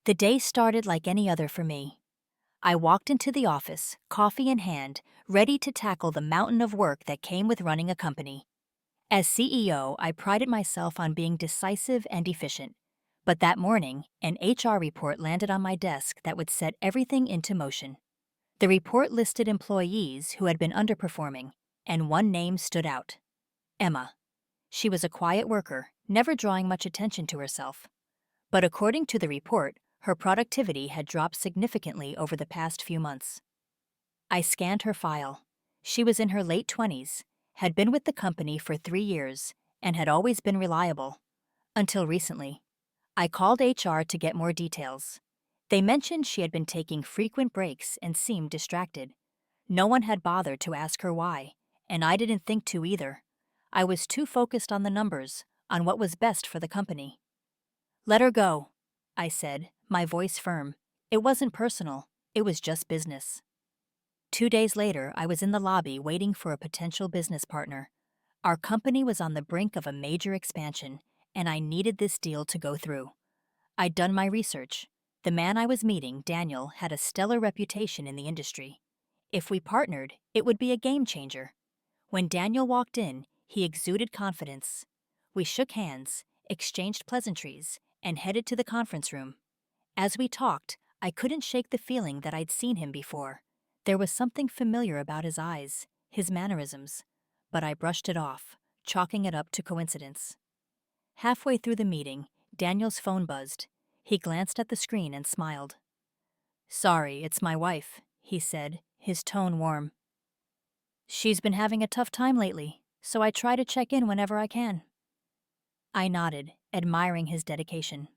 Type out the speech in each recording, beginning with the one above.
The day started like any other for me. I walked into the office, coffee in hand, ready to tackle the mountain of work that came with running a company. As CEO, I prided myself on being decisive and efficient. But that morning, an HR report landed on my desk that would set everything into motion. The report listed employees who had been underperforming, and one name stood out: Emma. She was a quiet worker, never drawing much attention to herself. But according to the report, her productivity had dropped significantly over the past few months. I scanned her file. She was in her late 20s, had been with the company for 3 years, and had always been reliable. Until recently. I called HR to get more details. They mentioned she had been taking frequent breaks and seemed distracted. No one had bothered to ask her why, and I didn't think to either. I was too focused on the numbers, on what was best for the company. "Let her go," I said, my voice firm. It wasn't personal, it was just business. 2 days later, I was in the lobby waiting for a potential business partner. Our company was on the brink of a major expansion, and I needed this deal to go through. I'd done my research. The man I was meeting, Daniel, had a stellar reputation in the industry. If we partnered, it would be a game changer. When Daniel walked in, he exuded confidence. We shook hands, exchanged pleasantries, and headed to the conference room. As we talked, I couldn't shake the feeling that I'd seen him before. There was something familiar about his eyes, his mannerisms, but I brushed it off, chalking it up to coincidence. Halfway through the meeting, Daniel's phone buzzed. He glanced at the screen and smiled. "Sorry, it's my wife," he said, his tone warm. "She's been having a tough time lately, so I try to check in whenever I can." I nodded, admiring his dedication.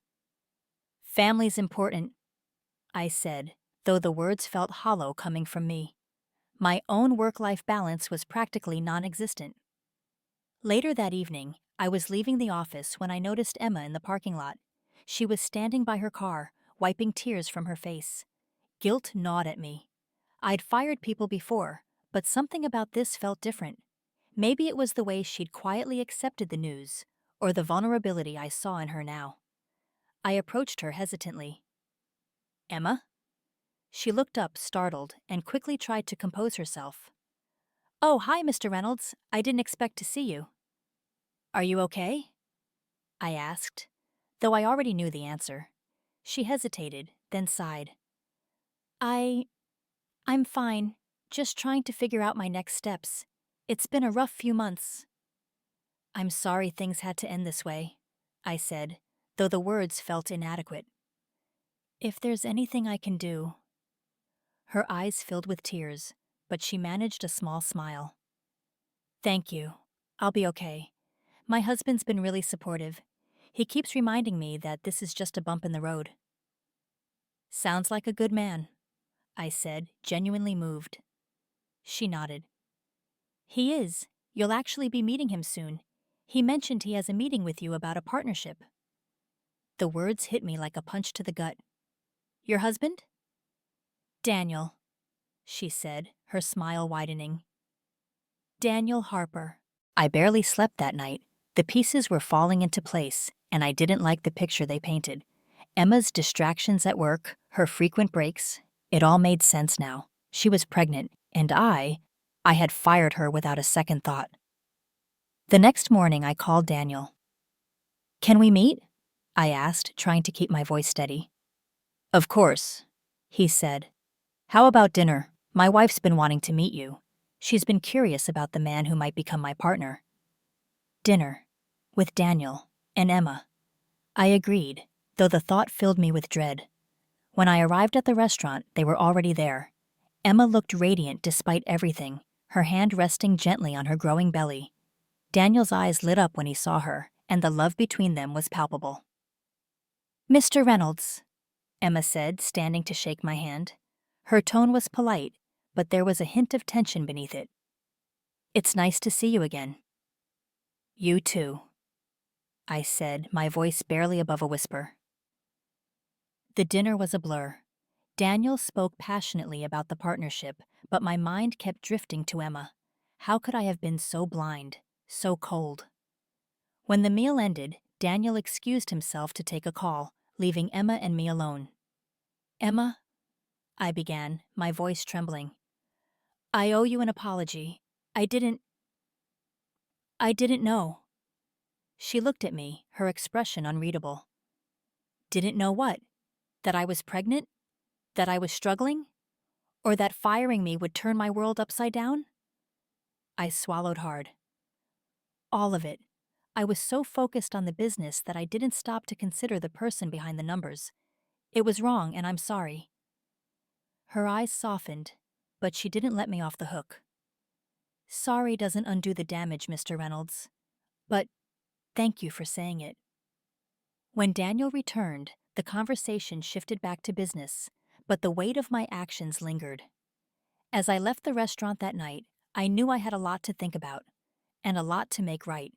"Family's important," I said, though the words felt hollow coming from me. My own work-life balance was practically non-existent. Later that evening, I was leaving the office when I noticed Emma in the parking lot. She was standing by her car, wiping tears from her face. Guilt gnawed at me. I'd fired people before, but something about this felt different. Maybe it was the way she'd quietly accepted the news, or the vulnerability I saw in her now. I approached her hesitantly. "Emma?" She looked up, startled, and quickly tried to compose herself. "Oh, hi, Mr. Reynolds. I didn't expect to see you." "Are you okay?" I asked, though I already knew the answer. She hesitated, then sighed. I'm fine, just trying to figure out my next steps. It's been a rough few months." "I'm sorry things had to end this way," I said, though the words felt inadequate. "If there's anything I can do." Her eyes filled with tears, but she managed a small smile. "Thank you. I'll be okay. My husband's been really supportive. He keeps reminding me that this is just a bump in the road." "Sounds like a good man," I said, genuinely moved. She nodded. "He is. You'll actually be meeting him soon. He mentioned he has a meeting with you about a partnership." The words hit me like a punch to the gut. "Your husband?" "Daniel," she said, her smile widening. "Daniel Harper." I barely slept that night. The pieces were falling into place, and I didn't like the picture they painted. Emma's distractions at work, her frequent breaks, it all made sense now. She was pregnant, and I had fired her without a second thought. The next morning, I called Daniel. "Can we meet?" I asked, trying to keep my voice steady. "Of course," he said. "How about dinner? My wife's been wanting to meet you. She's been curious about the man who might become my partner." Dinner. With Daniel. And Emma. I agreed, though the thought filled me with dread. When I arrived at the restaurant, they were already there. Emma looked radiant despite everything, her hand resting gently on her growing belly. Daniel's eyes lit up when he saw her, and the love between them was palpable. "Mr. Reynolds," Emma said, standing to shake my hand. Her tone was polite, but there was a hint of tension beneath it. "It's nice to see you again." "You too," I said, my voice barely above a whisper. The dinner was a blur. Daniel spoke passionately about the partnership, but my mind kept drifting to Emma. How could I have been so blind, so cold? When the meal ended, Daniel excused himself to take a call, leaving Emma and me alone. Emma, I began, my voice trembling. I owe you an apology. I didn't. I didn't know. She looked at me, her expression unreadable. Didn't know what? That I was pregnant? That I was struggling? Or that firing me would turn my world upside down? I swallowed hard. All of it. I was so focused on the business that I didn't stop to consider the person behind the numbers. It was wrong, and I'm sorry. Her eyes softened, but she didn't let me off the hook. Sorry doesn't undo the damage, Mr. Reynolds. But thank you for saying it. When Daniel returned, the conversation shifted back to business, but the weight of my actions lingered. As I left the restaurant that night, I knew I had a lot to think about, and a lot to make right.